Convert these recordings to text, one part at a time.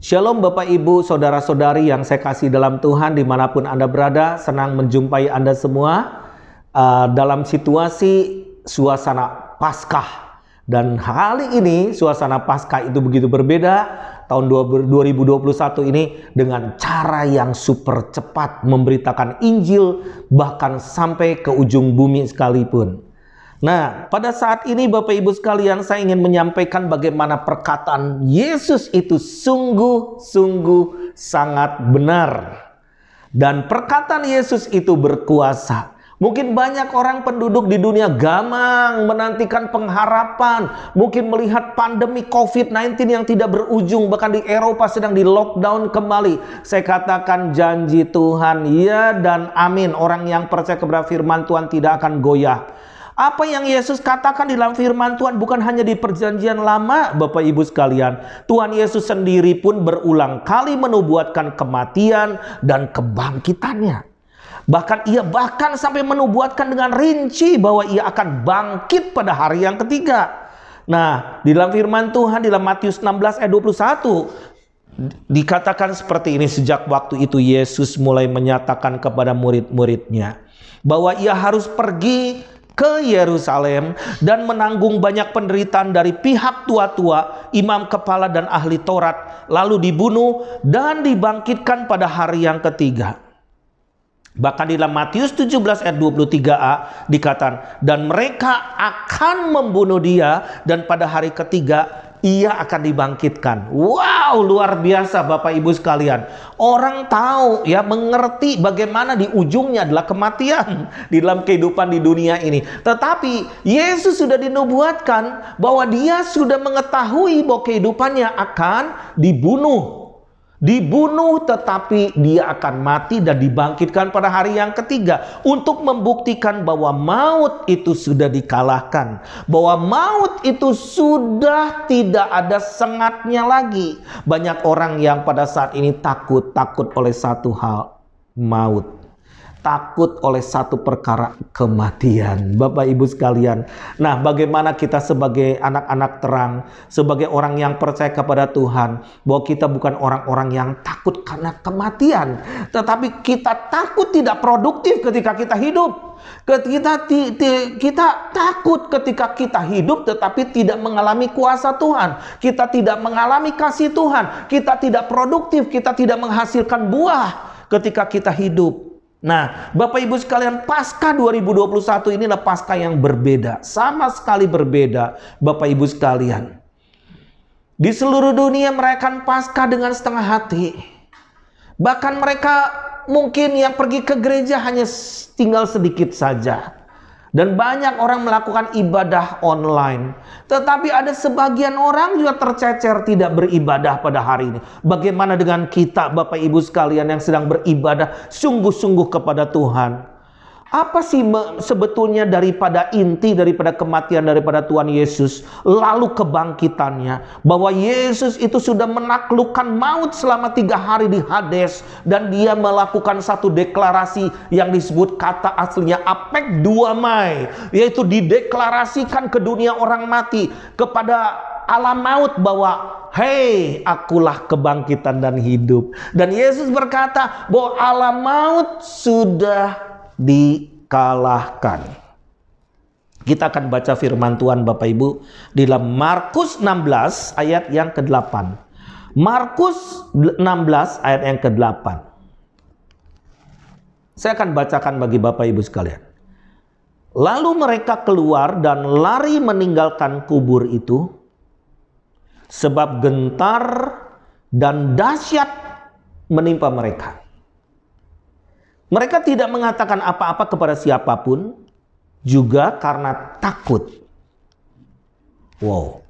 Shalom Bapak Ibu, Saudara-saudari yang saya kasih dalam Tuhan dimanapun Anda berada. Senang menjumpai Anda semua dalam situasi suasana Paskah. Dan kali ini suasana Paskah itu begitu berbeda. Tahun 2021 ini dengan cara yang super cepat memberitakan Injil bahkan sampai ke ujung bumi sekalipun. Nah, pada saat ini Bapak Ibu sekalian, saya ingin menyampaikan bagaimana perkataan Yesus itu sungguh-sungguh sangat benar. Dan perkataan Yesus itu berkuasa. Mungkin banyak orang penduduk di dunia gamang menantikan pengharapan. Mungkin melihat pandemi COVID-19 yang tidak berujung. Bahkan di Eropa sedang di lockdown kembali. Saya katakan janji Tuhan ya dan amin. Orang yang percaya kepada firman Tuhan tidak akan goyah. Apa yang Yesus katakan di dalam firman Tuhan bukan hanya di perjanjian lama, Bapak Ibu sekalian. Tuhan Yesus sendiri pun berulang kali menubuatkan kematian dan kebangkitannya. Bahkan ia sampai menubuatkan dengan rinci bahwa ia akan bangkit pada hari yang ketiga. Nah, di dalam firman Tuhan di dalam Matius 16 ayat 21 dikatakan seperti ini, sejak waktu itu Yesus mulai menyatakan kepada murid-muridnya bahwa ia harus pergi ke Yerusalem dan menanggung banyak penderitaan dari pihak tua-tua, imam kepala dan ahli Taurat, lalu dibunuh dan dibangkitkan pada hari yang ketiga. Bahkan di dalam Matius 17 ayat 23a dikatakan, dan mereka akan membunuh dia dan pada hari ketiga ia akan dibangkitkan. Wow, luar biasa Bapak Ibu sekalian. Orang tahu ya, mengerti bagaimana di ujungnya adalah kematian di dalam kehidupan di dunia ini. Tetapi Yesus sudah dinubuatkan bahwa dia sudah mengetahui bahwa kehidupannya akan dibunuh. Dibunuh tetapi dia akan mati dan dibangkitkan pada hari yang ketiga. Untuk membuktikan bahwa maut itu sudah dikalahkan. Bahwa maut itu sudah tidak ada sengatnya lagi. Banyak orang yang pada saat ini takut oleh satu hal, maut. Takut oleh satu perkara, kematian. Bapak Ibu sekalian. Nah, bagaimana kita sebagai anak-anak terang, sebagai orang yang percaya kepada Tuhan, bahwa kita bukan orang-orang yang takut karena kematian, tetapi kita takut tidak produktif ketika kita hidup. Kita takut ketika kita hidup tetapi tidak mengalami kuasa Tuhan. Kita tidak mengalami kasih Tuhan. Kita tidak produktif, kita tidak menghasilkan buah ketika kita hidup. Nah, Bapak Ibu sekalian, Paskah 2021 inilah Paskah yang berbeda. Sama sekali berbeda, Bapak Ibu sekalian. Di seluruh dunia merayakan Paskah dengan setengah hati. Bahkan mereka mungkin yang pergi ke gereja hanya tinggal sedikit saja. Dan banyak orang melakukan ibadah online. Tetapi ada sebagian orang juga tercecer tidak beribadah pada hari ini. Bagaimana dengan kita Bapak Ibu sekalian yang sedang beribadah sungguh-sungguh kepada Tuhan? Apa sih sebetulnya daripada inti daripada kematian daripada Tuhan Yesus, lalu kebangkitannya, bahwa Yesus itu sudah menaklukkan maut selama 3 hari di Hades, dan dia melakukan satu deklarasi yang disebut kata aslinya apek duamai, yaitu dideklarasikan ke dunia orang mati, kepada alam maut bahwa hei, akulah kebangkitan dan hidup. Dan Yesus berkata bahwa alam maut sudah dikalahkan. Kita akan baca firman Tuhan Bapak Ibu di dalam Markus 16 ayat yang ke-8. Markus 16 ayat yang ke-8. Saya akan bacakan bagi Bapak Ibu sekalian. Lalu mereka keluar dan lari meninggalkan kubur itu, sebab gentar dan dahsyat menimpa mereka. Mereka tidak mengatakan apa-apa kepada siapapun, juga karena takut. Wow.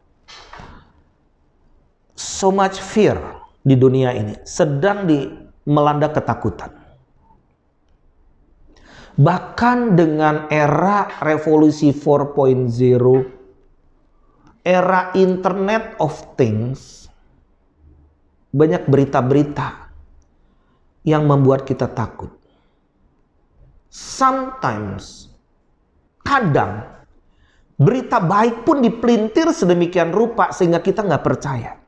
So much fear di dunia ini, sedang melanda ketakutan. Bahkan dengan era revolusi 4.0, era Internet of Things, banyak berita-berita yang membuat kita takut. Sometimes, kadang berita baik pun dipelintir sedemikian rupa sehingga kita nggak percaya.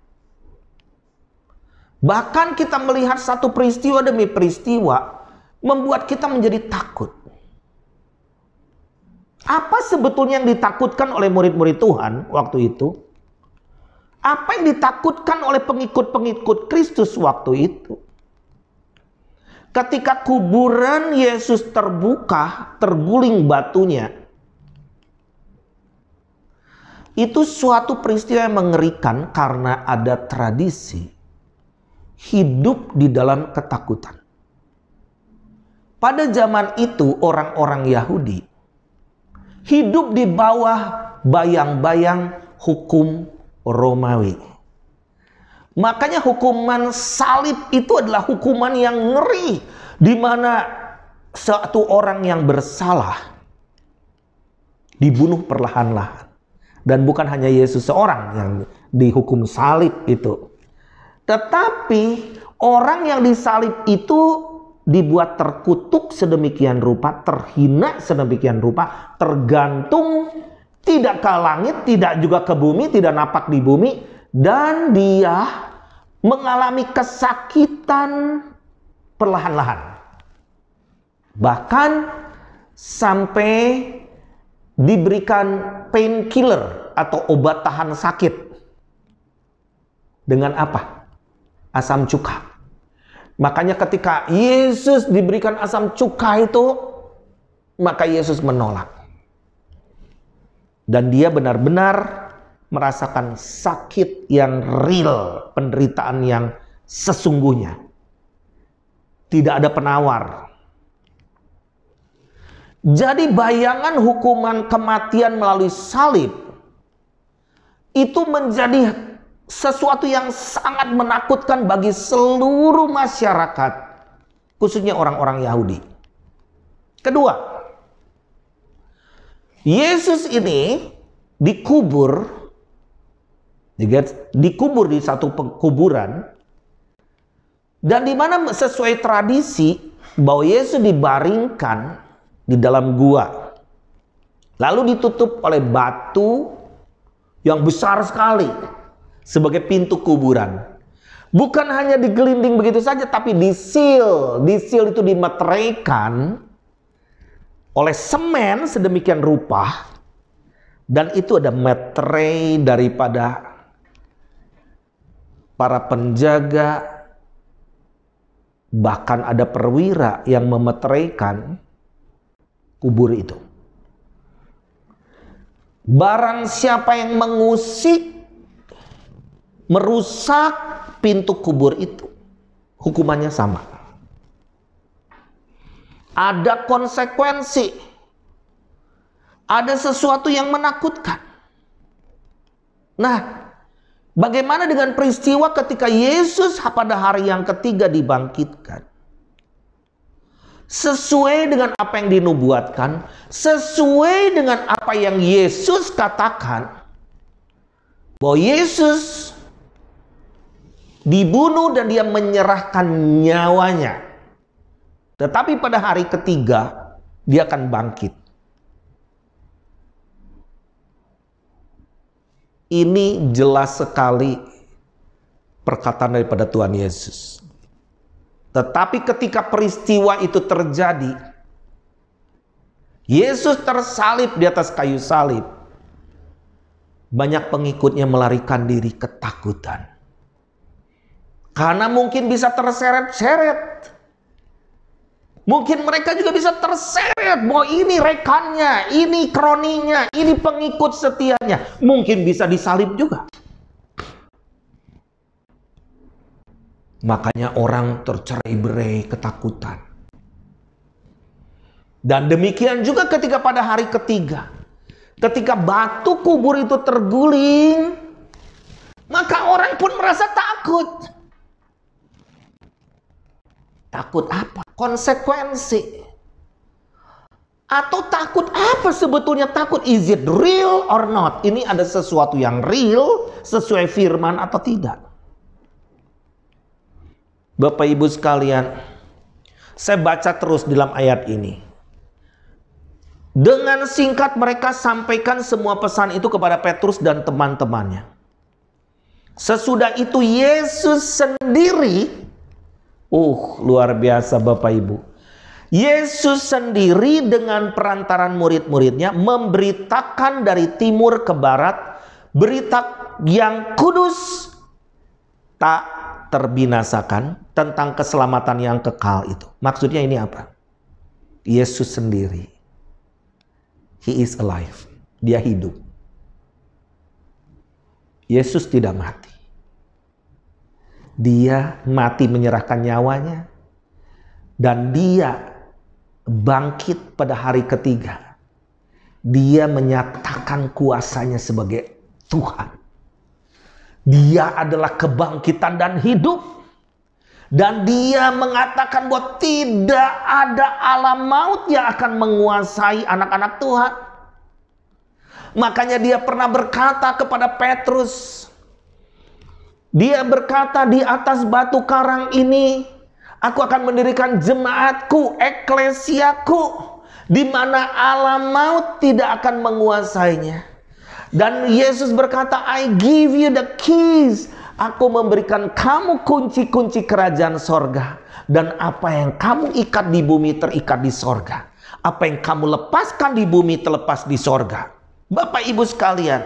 Bahkan kita melihat satu peristiwa demi peristiwa membuat kita menjadi takut. Apa sebetulnya yang ditakutkan oleh murid-murid Tuhan waktu itu? Apa yang ditakutkan oleh pengikut-pengikut Kristus waktu itu? Ketika kuburan Yesus terbuka, terguling batunya, itu suatu peristiwa yang mengerikan karena ada tradisi hidup di dalam ketakutan. Pada zaman itu orang-orang Yahudi hidup di bawah bayang-bayang hukum Romawi. Makanya hukuman salib itu adalah hukuman yang ngeri, di mana satu orang yang bersalah dibunuh perlahan-lahan. Dan bukan hanya Yesus seorang yang dihukum salib itu. Tetapi orang yang disalib itu dibuat terkutuk sedemikian rupa, terhina sedemikian rupa, tergantung tidak ke langit, tidak juga ke bumi, tidak napak di bumi, dan dia mengalami kesakitan perlahan-lahan. Bahkan sampai diberikan painkiller atau obat tahan sakit. Dengan apa? Asam cuka. Makanya ketika Yesus diberikan asam cuka itu, maka Yesus menolak. Dan dia benar-benar merasakan sakit yang real, penderitaan yang sesungguhnya. Tidak ada penawar. Jadi bayangan hukuman kematian melalui salib itu menjadi sesuatu yang sangat menakutkan bagi seluruh masyarakat, khususnya orang-orang Yahudi. Kedua, Yesus ini dikubur di satu kuburan, dan di mana sesuai tradisi bahwa Yesus dibaringkan di dalam gua, lalu ditutup oleh batu yang besar sekali sebagai pintu kuburan. Bukan hanya digelinding begitu saja, tapi disil itu dimeteraikan oleh semen sedemikian rupa, dan itu ada meterai daripada para penjaga, bahkan ada perwira yang memeteraikan kubur itu. Barang siapa yang merusak pintu kubur itu, hukumannya sama. Ada konsekuensi. Ada sesuatu yang menakutkan. Nah, bagaimana dengan peristiwa ketika Yesus pada hari yang ketiga dibangkitkan? Sesuai dengan apa yang dinubuatkan, sesuai dengan apa yang Yesus katakan, bahwa Yesus dibunuh dan dia menyerahkan nyawanya. Tetapi pada hari ketiga dia akan bangkit. Ini jelas sekali perkataan daripada Tuhan Yesus. Tetapi ketika peristiwa itu terjadi, Yesus tersalib di atas kayu salib, banyak pengikutnya melarikan diri ketakutan. Karena mungkin bisa terseret-seret. Mungkin mereka juga bisa terseret bahwa ini rekannya, ini kroninya, ini pengikut setianya. Mungkin bisa disalib juga. Makanya orang tercerai-berai ketakutan. Dan demikian juga ketika pada hari ketiga, ketika batu kubur itu terguling, maka orang pun merasa takut. Takut apa? Konsekuensi. Atau takut apa sebetulnya? Takut, is it real or not? Ini ada sesuatu yang real sesuai firman atau tidak? Bapak Ibu sekalian, saya baca terus dalam ayat ini. Dengan singkat mereka sampaikan semua pesan itu kepada Petrus dan teman-temannya. Sesudah itu Yesus sendiri, luar biasa Bapak Ibu. Yesus sendiri dengan perantaran murid-muridnya memberitakan dari timur ke barat berita yang kudus tak terbinasakan tentang keselamatan yang kekal itu. Maksudnya ini apa? Yesus sendiri, He is alive. Dia hidup. Yesus tidak mati. Dia mati menyerahkan nyawanya. Dan dia bangkit pada hari ketiga. Dia menyatakan kuasanya sebagai Tuhan. Dia adalah kebangkitan dan hidup. Dan dia mengatakan bahwa tidak ada alam maut yang akan menguasai anak-anak Tuhan. Makanya dia pernah berkata kepada Petrus, dia berkata, di atas batu karang ini aku akan mendirikan jemaatku, eklesiaku, di mana alam maut tidak akan menguasainya. Dan Yesus berkata, I give you the keys. Aku memberikan kamu kunci-kunci kerajaan sorga. Dan apa yang kamu ikat di bumi terikat di sorga. Apa yang kamu lepaskan di bumi terlepas di sorga. Bapak Ibu sekalian,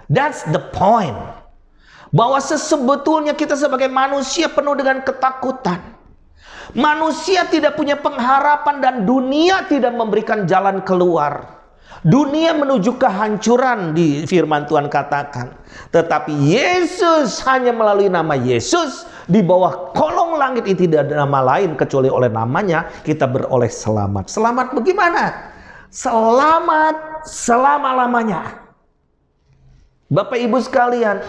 that's the point. Bahwa sebetulnya kita sebagai manusia penuh dengan ketakutan. Manusia tidak punya pengharapan dan dunia tidak memberikan jalan keluar. Dunia menuju kehancuran, di firman Tuhan katakan. Tetapi Yesus, hanya melalui nama Yesus, di bawah kolong langit itu tidak ada nama lain kecuali oleh namanya kita beroleh selamat. Selamat bagaimana? Selamat selama-lamanya. Bapak Ibu sekalian,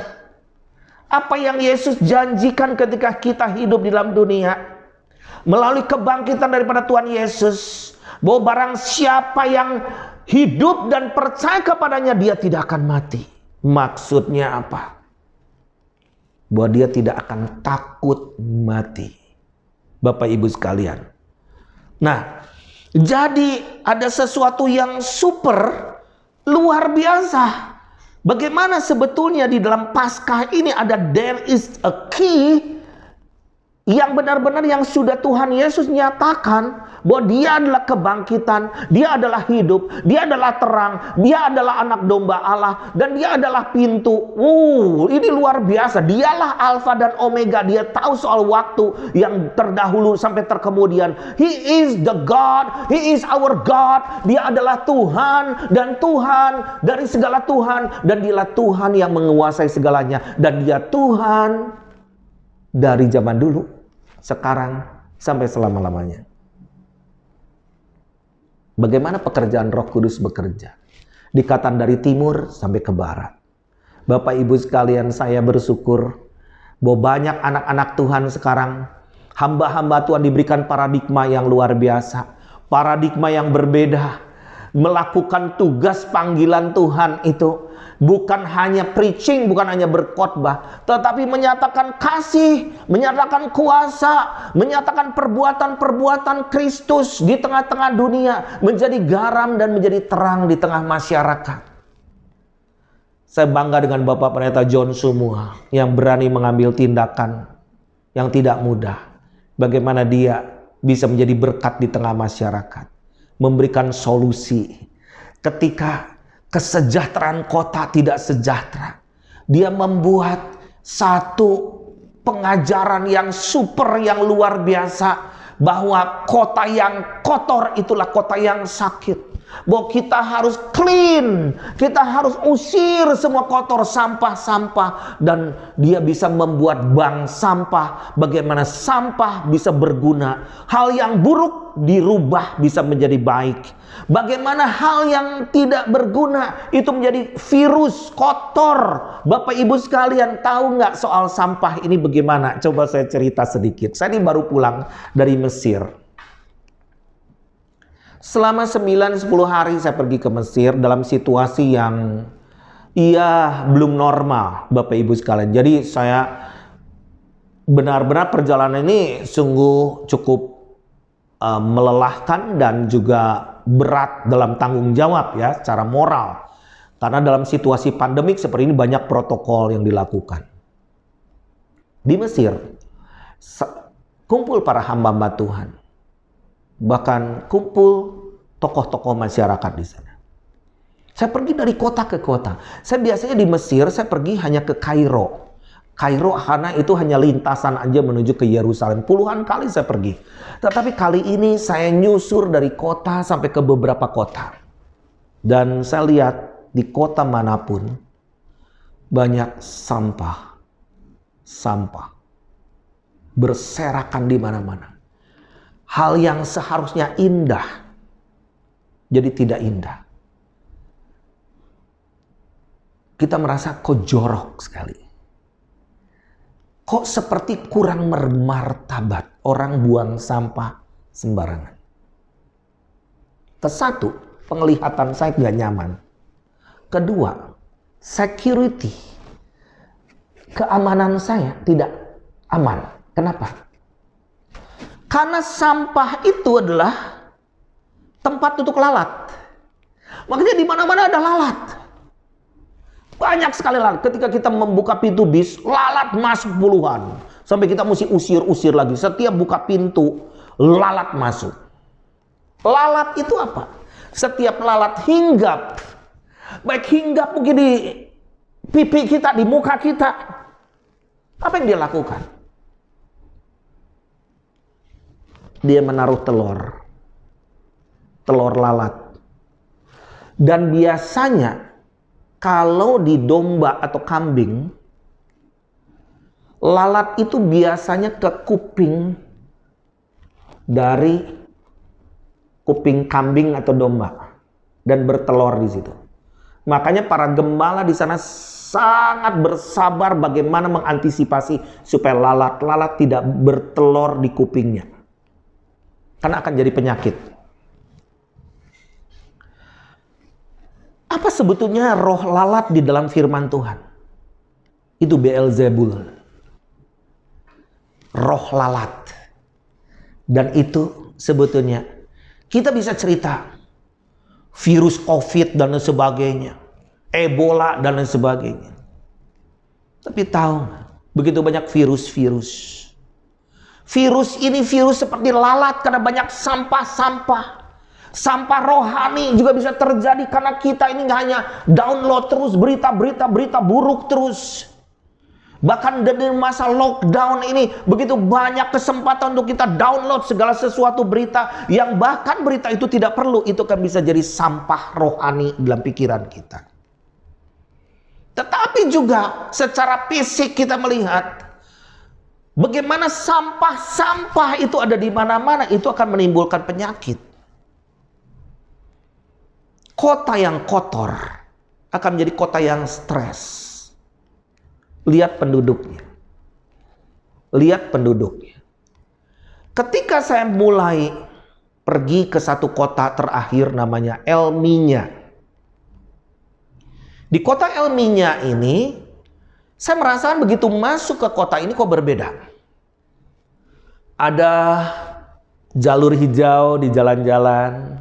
apa yang Yesus janjikan ketika kita hidup di dalam dunia, melalui kebangkitan daripada Tuhan Yesus, bahwa barang siapa yang hidup dan percaya kepadanya, dia tidak akan mati. Maksudnya apa? Bahwa dia tidak akan takut mati. Bapak Ibu sekalian. Nah, jadi ada sesuatu yang super, luar biasa. Bagaimana sebetulnya di dalam Paskah ini ada there is a key yang benar-benar yang sudah Tuhan Yesus nyatakan bahwa dia adalah kebangkitan, dia adalah hidup, dia adalah terang, dia adalah anak domba Allah, dan dia adalah pintu. Ini luar biasa. Dialah Alfa dan Omega. Dia tahu soal waktu yang terdahulu sampai terkemudian. He is the God, He is our God. Dia adalah Tuhan dan Tuhan dari segala Tuhan, dan dialah Tuhan yang menguasai segalanya, dan dia Tuhan dari zaman dulu, sekarang, sampai selama-lamanya. Bagaimana pekerjaan Roh Kudus bekerja? Dikatakan dari timur sampai ke barat. Bapak Ibu sekalian, saya bersyukur bahwa banyak anak-anak Tuhan sekarang, hamba-hamba Tuhan diberikan paradigma yang luar biasa. Paradigma yang berbeda. Melakukan tugas panggilan Tuhan itu bukan hanya preaching, bukan hanya berkhotbah, tetapi menyatakan kasih, menyatakan kuasa, menyatakan perbuatan-perbuatan Kristus di tengah-tengah dunia, menjadi garam dan menjadi terang di tengah masyarakat. Saya bangga dengan Bapak Pendeta John semua yang berani mengambil tindakan yang tidak mudah. Bagaimana dia bisa menjadi berkat di tengah masyarakat, memberikan solusi ketika kesejahteraan kota tidak sejahtera. Dia membuat satu pengajaran yang super, yang luar biasa, bahwa kota yang kotor itulah kota yang sakit. Bahwa kita harus clean, kita harus usir semua kotor, sampah-sampah, dan dia bisa membuat bank sampah. Bagaimana sampah bisa berguna, hal yang buruk dirubah bisa menjadi baik. Bagaimana hal yang tidak berguna itu menjadi virus kotor. Bapak Ibu sekalian, tahu nggak soal sampah ini bagaimana? Coba saya cerita sedikit. Saya ini baru pulang dari Mesir. Selama 9-10 hari saya pergi ke Mesir dalam situasi yang belum normal, Bapak Ibu sekalian. Jadi saya benar-benar perjalanan ini sungguh cukup melelahkan dan juga berat dalam tanggung jawab ya, secara moral. Karena dalam situasi pandemik seperti ini banyak protokol yang dilakukan. Di Mesir, kumpul para hamba-hamba Tuhan. Bahkan kumpul tokoh-tokoh masyarakat di sana. Saya pergi dari kota ke kota. Saya biasanya di Mesir, saya pergi hanya ke Kairo. Kairo karena itu hanya lintasan aja menuju ke Yerusalem. Puluhan kali saya pergi. Tetapi kali ini saya nyusur dari kota sampai ke beberapa kota. Dan saya lihat di kota manapun banyak sampah. Sampah. Berserakan di mana-mana. Hal yang seharusnya indah jadi tidak indah. Kita merasa kok jorok sekali. Kok seperti kurang bermartabat orang buang sampah sembarangan. Kesatu, penglihatan saya gak nyaman. Kedua, security. Keamanan saya tidak aman. Kenapa? Karena sampah itu adalah tempat untuk lalat. Makanya di mana-mana ada lalat. Banyak sekali lalat. Ketika kita membuka pintu bis, lalat masuk puluhan. Sampai kita mesti usir-usir lagi. Setiap buka pintu, lalat masuk. Lalat itu apa? Setiap lalat hinggap. Baik hinggap mungkin di pipi kita, di muka kita. Apa yang dia lakukan? Dia menaruh telur. Telur lalat. Dan biasanya kalau di domba atau kambing, lalat itu biasanya ke kuping dari kuping kambing atau domba dan bertelur di situ. Makanya para gembala di sana sangat bersabar bagaimana mengantisipasi supaya lalat-lalat tidak bertelur di kupingnya. Karena akan jadi penyakit. Apa sebetulnya roh lalat di dalam firman Tuhan? Itu Beelzebul. Roh lalat. Dan itu sebetulnya kita bisa cerita virus COVID dan lain sebagainya, Ebola dan lain sebagainya. Tapi tahu begitu banyak virus-virus. Virus ini virus seperti lalat karena banyak sampah-sampah. Sampah rohani juga bisa terjadi karena kita ini hanya download terus berita-berita buruk terus. Bahkan dari masa lockdown ini begitu banyak kesempatan untuk kita download segala sesuatu berita yang bahkan berita itu tidak perlu. Itu kan bisa jadi sampah rohani dalam pikiran kita. Tetapi juga secara fisik kita melihat bagaimana sampah-sampah itu ada di mana-mana, itu akan menimbulkan penyakit. Kota yang kotor akan menjadi kota yang stres. Lihat penduduknya. Lihat penduduknya. Ketika saya mulai pergi ke satu kota terakhir namanya El Minya. Di kota El Minya ini, saya merasakan begitu masuk ke kota ini kok berbeda. Ada jalur hijau di jalan-jalan.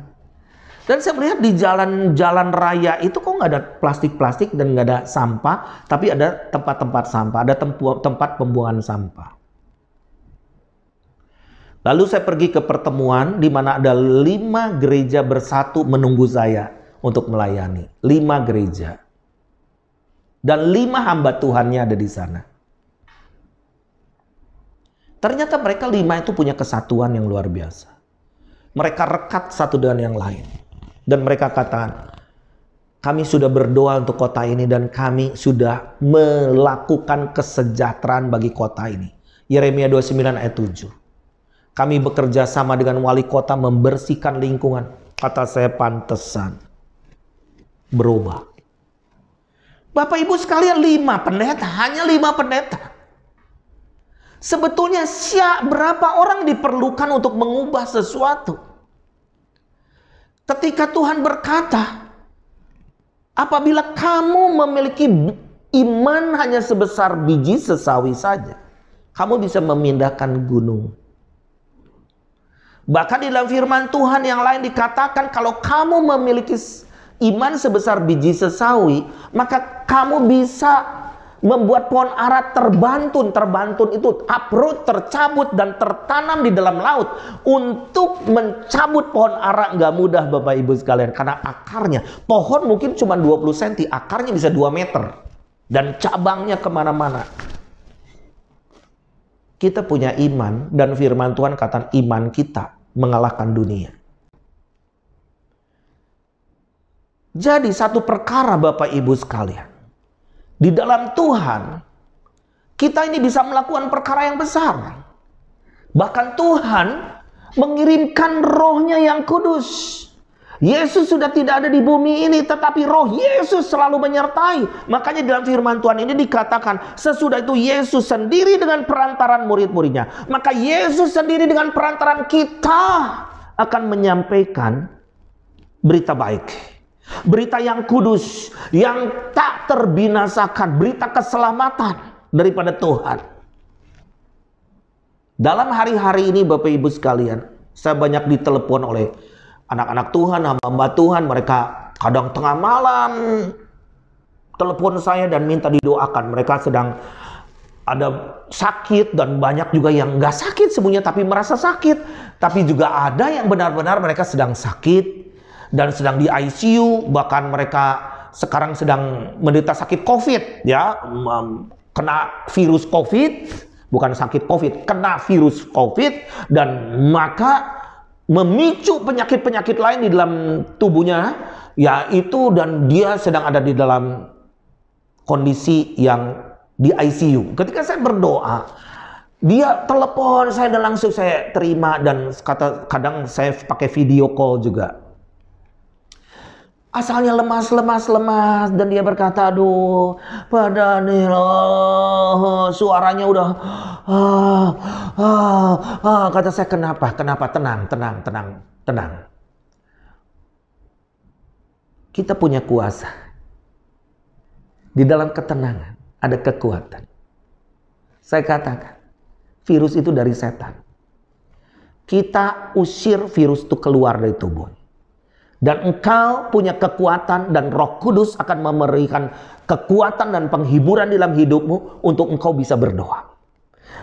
Dan saya melihat di jalan-jalan raya itu kok nggak ada plastik-plastik dan nggak ada sampah, tapi ada tempat-tempat sampah, ada tempat pembuangan sampah. Lalu saya pergi ke pertemuan di mana ada 5 gereja bersatu menunggu saya untuk melayani. 5 gereja. Dan 5 hamba Tuhannya ada di sana. Ternyata mereka 5 itu punya kesatuan yang luar biasa. Mereka rekat satu dengan yang lain. Dan mereka katakan, kami sudah berdoa untuk kota ini dan kami sudah melakukan kesejahteraan bagi kota ini. Yeremia 29 ayat 7. Kami bekerja sama dengan wali kota membersihkan lingkungan. Kata saya pantesan berubah. Bapak Ibu sekalian 5 pendeta, hanya 5 pendeta. Sebetulnya berapa orang diperlukan untuk mengubah sesuatu? Ketika Tuhan berkata, apabila kamu memiliki iman hanya sebesar biji sesawi saja, kamu bisa memindahkan gunung. Bahkan di dalam firman Tuhan yang lain dikatakan, kalau kamu memiliki iman sebesar biji sesawi, maka kamu bisa membuat pohon ara terbantun. Terbantun itu uproot, tercabut dan tertanam di dalam laut. Untuk mencabut pohon ara nggak mudah Bapak Ibu sekalian, karena akarnya, pohon mungkin cuma 20 cm, akarnya bisa 2 meter dan cabangnya kemana-mana. Kita punya iman, dan firman Tuhan kata iman kita mengalahkan dunia. Jadi satu perkara Bapak Ibu sekalian, di dalam Tuhan, kita ini bisa melakukan perkara yang besar. Bahkan Tuhan mengirimkan rohnya yang kudus. Yesus sudah tidak ada di bumi ini, tetapi roh Yesus selalu menyertai. Makanya dalam firman Tuhan ini dikatakan, sesudah itu Yesus sendiri dengan perantaran murid-muridnya. Maka Yesus sendiri dengan perantaran kita akan menyampaikan berita baik. Berita yang kudus, yang tak terbinasakan, berita keselamatan daripada Tuhan. Dalam hari-hari ini Bapak Ibu sekalian, saya banyak ditelepon oleh anak-anak Tuhan, hamba-hamba Tuhan. Mereka kadang tengah malam telepon saya dan minta didoakan. Mereka sedang ada sakit, dan banyak juga yang nggak sakit sebenarnya tapi merasa sakit. Tapi juga ada yang benar-benar mereka sedang sakit dan sedang di ICU, bahkan mereka sekarang sedang menderita sakit COVID, ya, kena virus COVID, bukan sakit COVID, kena virus COVID, dan maka memicu penyakit-penyakit lain di dalam tubuhnya, yaitu, dan dia sedang ada di dalam kondisi yang di ICU. Ketika saya berdoa, dia telepon saya dan langsung saya terima, dan kadang saya pakai video call juga. Asalnya lemas, dan dia berkata, aduh, Pak Daniel, suaranya udah, kata saya, kenapa, tenang. Kita punya kuasa. Di dalam ketenangan ada kekuatan. Saya katakan, virus itu dari setan. Kita usir virus itu keluar dari tubuh. Dan engkau punya kekuatan, dan Roh Kudus akan memberikan kekuatan dan penghiburan dalam hidupmu untuk engkau bisa berdoa.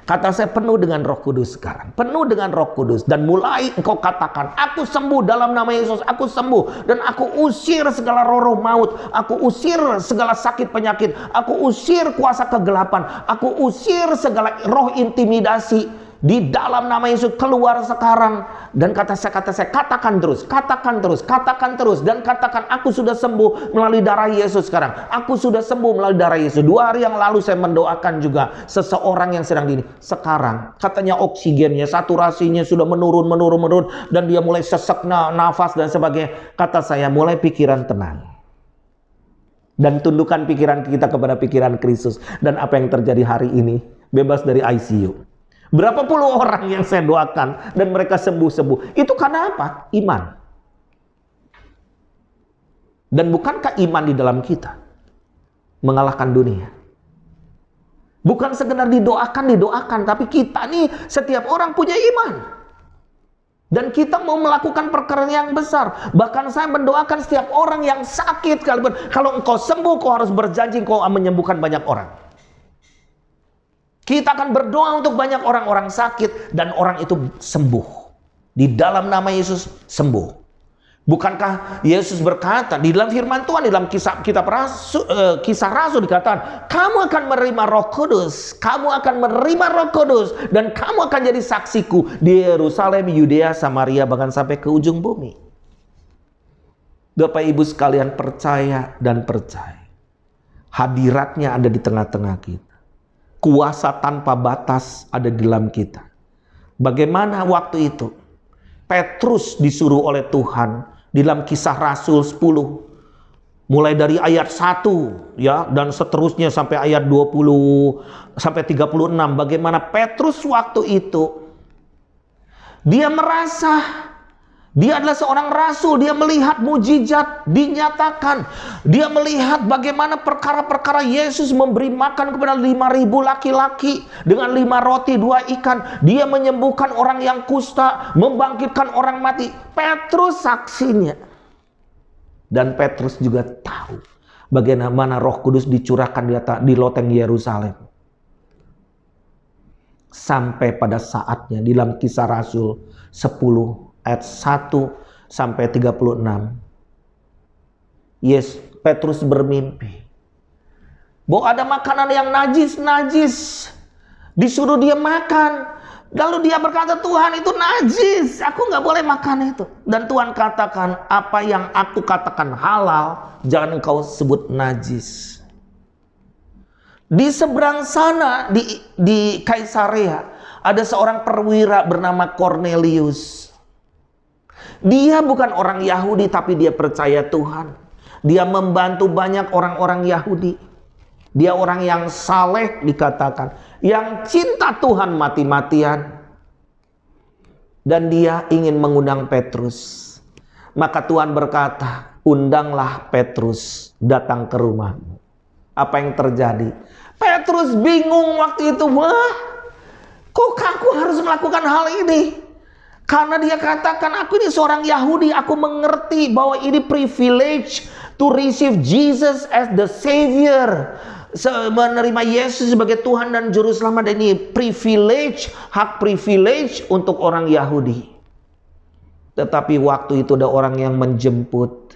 Kata saya, penuh dengan Roh Kudus sekarang. Penuh dengan Roh Kudus. Dan mulai engkau katakan, aku sembuh dalam nama Yesus. Aku sembuh. Dan aku usir segala roh-roh maut. Aku usir segala sakit penyakit. Aku usir kuasa kegelapan. Aku usir segala roh intimidasi. Di dalam nama Yesus keluar sekarang. Dan kata saya, katakan terus. Dan katakan, aku sudah sembuh melalui darah Yesus sekarang. Aku sudah sembuh melalui darah Yesus. 2 hari yang lalu saya mendoakan juga seseorang yang sedang ini. Sekarang katanya oksigennya, saturasinya sudah menurun. Dan dia mulai sesak nafas dan sebagainya. Kata saya, mulai pikiran tenang. Dan tundukkan pikiran kita kepada pikiran Kristus. Dan apa yang terjadi hari ini, bebas dari ICU. Berapa puluh orang yang saya doakan dan mereka sembuh-sembuh. Itu karena apa? Iman. Dan bukankah iman di dalam kita mengalahkan dunia? Bukan sekedar didoakan, tapi kita nih, setiap orang punya iman. Dan kita mau melakukan perkara yang besar. Bahkan saya mendoakan setiap orang yang sakit. Kalau engkau sembuh, kau harus berjanji kau menyembuhkan banyak orang. Kita akan berdoa untuk banyak orang-orang sakit, dan orang itu sembuh. Di dalam nama Yesus sembuh. Bukankah Yesus berkata di dalam firman Tuhan, di dalam kisah Rasul dikatakan, kamu akan menerima Roh Kudus, dan kamu akan jadi saksiku di Yerusalem, Yudea, Samaria, bahkan sampai ke ujung bumi. Bapak Ibu sekalian, percaya. Hadiratnya ada di tengah-tengah kita. Kuasa tanpa batas ada di dalam kita. Bagaimana waktu itu Petrus disuruh oleh Tuhan di dalam Kisah Rasul 10, mulai dari ayat 1 ya, dan seterusnya sampai ayat 20 sampai 36. Bagaimana Petrus waktu itu dia merasa dia adalah seorang rasul, dia melihat mujizat dinyatakan. Dia melihat bagaimana perkara-perkara Yesus memberi makan kepada 5.000 laki-laki dengan 5 roti 2 ikan. Dia menyembuhkan orang yang kusta, membangkitkan orang mati. Petrus saksinya. Dan Petrus juga tahu bagaimana Roh Kudus dicurahkan di loteng Yerusalem. Sampai pada saatnya di dalam Kisah Rasul 10 ayat 1 sampai 36. Petrus bermimpi bahwa ada makanan yang najis. Disuruh dia makan. Lalu dia berkata, Tuhan itu najis, aku nggak boleh makan itu. Dan Tuhan katakan, apa yang aku katakan halal, jangan engkau sebut najis. Di seberang sana, di Kaisarea, ada seorang perwira bernama Cornelius. Dia bukan orang Yahudi, tapi dia percaya Tuhan. Dia membantu banyak orang-orang Yahudi. Dia orang yang saleh dikatakan, yang cinta Tuhan mati-matian. Dan dia ingin mengundang Petrus. Maka Tuhan berkata, undanglah Petrus datang ke rumahmu. Apa yang terjadi? Petrus bingung waktu itu. Wah, kok aku harus melakukan hal ini? Karena dia katakan, aku ini seorang Yahudi, aku mengerti bahwa ini privilege to receive Jesus as the Savior. Menerima Yesus sebagai Tuhan dan Juru Selamat, dan ini privilege, hak privilege untuk orang Yahudi. Tetapi waktu itu ada orang yang menjemput,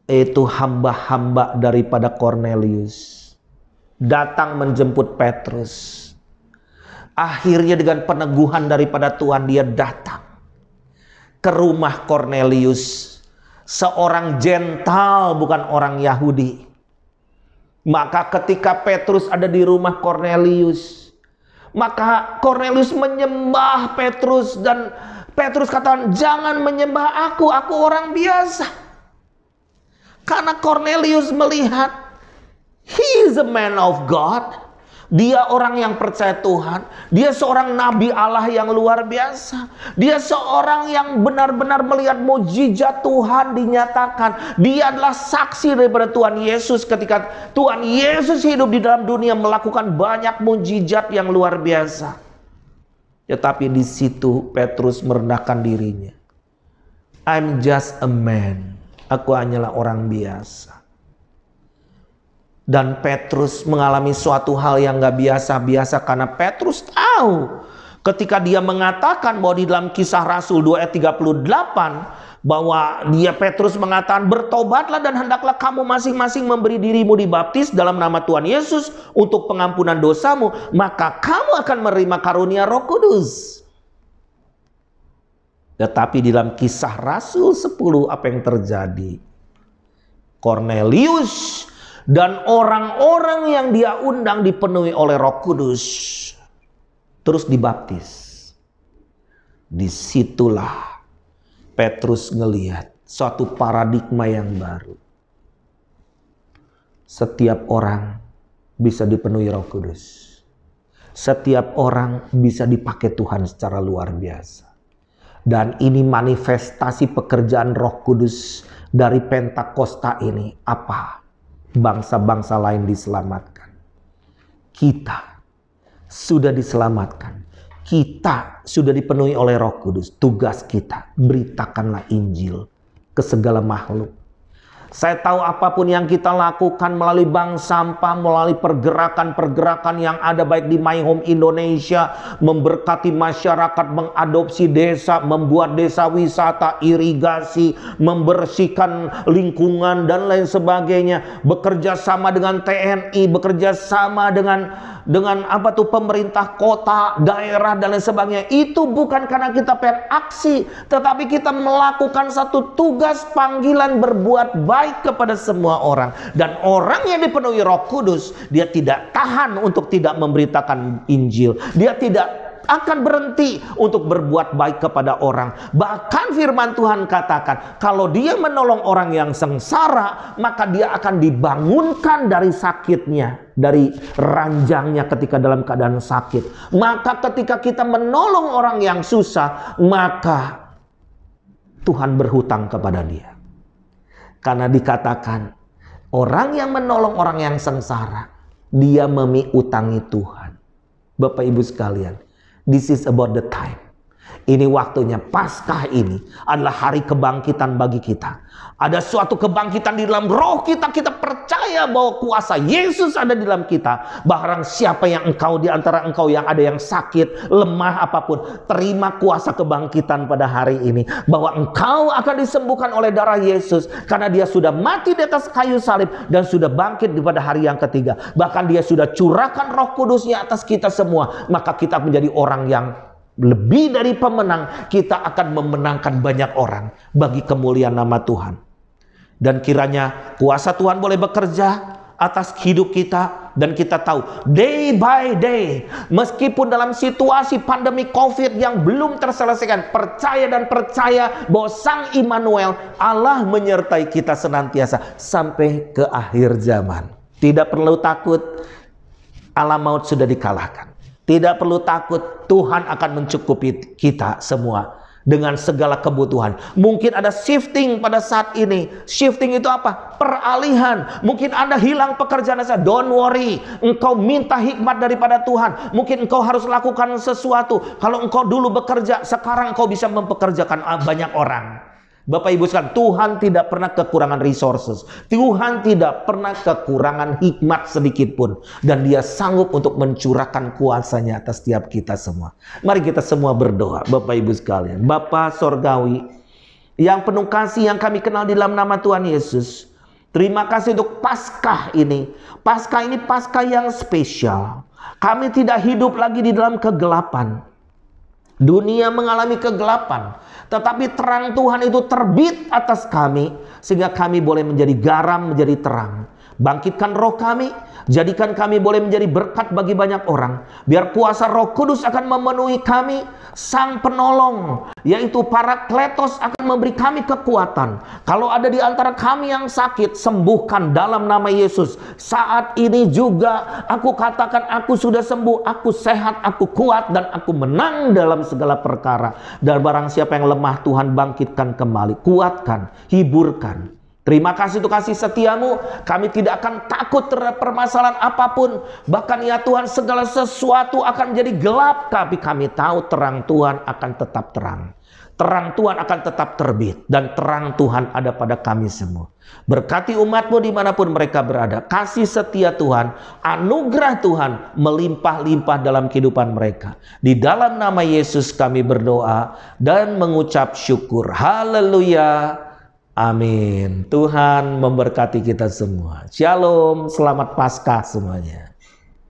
itu hamba-hamba daripada Cornelius, datang menjemput Petrus. Akhirnya dengan peneguhan daripada Tuhan, dia datang ke rumah Cornelius, seorang jental, bukan orang Yahudi. Maka ketika Petrus ada di rumah Cornelius, maka Cornelius menyembah Petrus, dan Petrus katakan, jangan menyembah aku orang biasa. Karena Cornelius melihat, he is a man of God. Dia orang yang percaya Tuhan. Dia seorang nabi Allah yang luar biasa. Dia seorang yang benar-benar melihat mukjizat Tuhan dinyatakan. Dia adalah saksi daripada Tuhan Yesus ketika Tuhan Yesus hidup di dalam dunia, melakukan banyak mukjizat yang luar biasa. Tetapi di situ Petrus merendahkan dirinya. I'm just a man. Aku hanyalah orang biasa. Dan Petrus mengalami suatu hal yang gak biasa-biasa, karena Petrus tahu ketika dia mengatakan bahwa di dalam Kisah Rasul 2 ayat 38, bahwa Petrus mengatakan, bertobatlah dan hendaklah kamu masing-masing memberi dirimu dibaptis dalam nama Tuhan Yesus untuk pengampunan dosamu, maka kamu akan menerima karunia Roh Kudus. Tetapi di dalam Kisah Rasul 10 apa yang terjadi? Cornelius dan orang-orang yang dia undang dipenuhi oleh Roh Kudus, terus dibaptis. Disitulah Petrus ngelihat suatu paradigma yang baru. Setiap orang bisa dipenuhi Roh Kudus. Setiap orang bisa dipakai Tuhan secara luar biasa. Dan ini manifestasi pekerjaan Roh Kudus dari Pentakosta ini. Apa? Bangsa-bangsa lain diselamatkan. Kita sudah diselamatkan. Kita sudah dipenuhi oleh Roh Kudus. Tugas kita, beritakanlah Injil ke segala makhluk. Saya tahu apapun yang kita lakukan melalui bank sampah, melalui pergerakan-pergerakan yang ada baik di My Home Indonesia, memberkati masyarakat, mengadopsi desa, membuat desa wisata, irigasi, membersihkan lingkungan dan lain sebagainya, bekerja sama dengan TNI, bekerja sama dengan pemerintah kota, daerah dan lain sebagainya. Itu bukan karena kita pengen aksi, tetapi kita melakukan satu tugas panggilan berbuat baik kepada semua orang. Dan orang yang dipenuhi Roh Kudus, dia tidak tahan untuk tidak memberitakan Injil. Dia tidak akan berhenti untuk berbuat baik kepada orang. Bahkan firman Tuhan katakan, kalau dia menolong orang yang sengsara, maka dia akan dibangunkan dari sakitnya, dari ranjangnya ketika dalam keadaan sakit. Maka ketika kita menolong orang yang susah, maka Tuhan berhutang kepada dia. Karena dikatakan, orang yang menolong orang yang sengsara, dia memiutangi Tuhan. Bapak Ibu sekalian, this is about the time. Ini waktunya. Paskah ini adalah hari kebangkitan bagi kita. Ada suatu kebangkitan di dalam roh kita. Kita percaya bahwa kuasa Yesus ada di dalam kita. Barang siapa yang engkau, di antara engkau yang ada yang sakit, lemah apapun, terima kuasa kebangkitan pada hari ini. Bahwa engkau akan disembuhkan oleh darah Yesus. Karena dia sudah mati di atas kayu salib dan sudah bangkit pada hari yang ketiga. Bahkan dia sudah curahkan Roh Kudusnya atas kita semua. Maka kita menjadi orang yang lebih dari pemenang. Kita akan memenangkan banyak orang bagi kemuliaan nama Tuhan. Dan kiranya kuasa Tuhan boleh bekerja atas hidup kita. Dan kita tahu day by day, meskipun dalam situasi pandemi COVID yang belum terselesaikan, percaya dan percaya bahwa Sang Immanuel, Allah menyertai kita senantiasa sampai ke akhir zaman. Tidak perlu takut, alam maut sudah dikalahkan. Tidak perlu takut, Tuhan akan mencukupi kita semua dengan segala kebutuhan. Mungkin ada shifting pada saat ini. Shifting itu apa? Peralihan. Mungkin Anda hilang pekerjaan Anda. Don't worry. Engkau minta hikmat daripada Tuhan. Mungkin engkau harus lakukan sesuatu. Kalau engkau dulu bekerja, sekarang engkau bisa mempekerjakan banyak orang. Bapak Ibu sekalian, Tuhan tidak pernah kekurangan resources. Tuhan tidak pernah kekurangan hikmat sedikit pun. Dan Dia sanggup untuk mencurahkan kuasanya atas setiap kita semua. Mari kita semua berdoa, Bapak Ibu sekalian. Bapa Sorgawi, yang penuh kasih yang kami kenal di dalam nama Tuhan Yesus. Terima kasih untuk Paskah ini. Paskah ini Paskah yang spesial. Kami tidak hidup lagi di dalam kegelapan. Dunia mengalami kegelapan, tetapi terang Tuhan itu terbit atas kami, sehingga kami boleh menjadi garam, menjadi terang. Bangkitkan roh kami, jadikan kami boleh menjadi berkat bagi banyak orang. Biar kuasa Roh Kudus akan memenuhi kami. Sang penolong, yaitu Parakletos, akan memberi kami kekuatan. Kalau ada di antara kami yang sakit, sembuhkan dalam nama Yesus. Saat ini juga aku katakan, aku sudah sembuh, aku sehat, aku kuat, dan aku menang dalam segala perkara. Dan barang siapa yang lemah, Tuhan bangkitkan kembali, kuatkan, hiburkan. Terima kasih untuk kasih setiamu. Kami tidak akan takut terhadap permasalahan apapun. Bahkan ya Tuhan, segala sesuatu akan menjadi gelap, tapi kami tahu terang Tuhan akan tetap terang. Terang Tuhan akan tetap terbit. Dan terang Tuhan ada pada kami semua. Berkati umatmu dimanapun mereka berada. Kasih setia Tuhan, anugerah Tuhan melimpah-limpah dalam kehidupan mereka. Di dalam nama Yesus kami berdoa dan mengucap syukur. Haleluya. Amin. Tuhan memberkati kita semua. Shalom, selamat Paskah semuanya.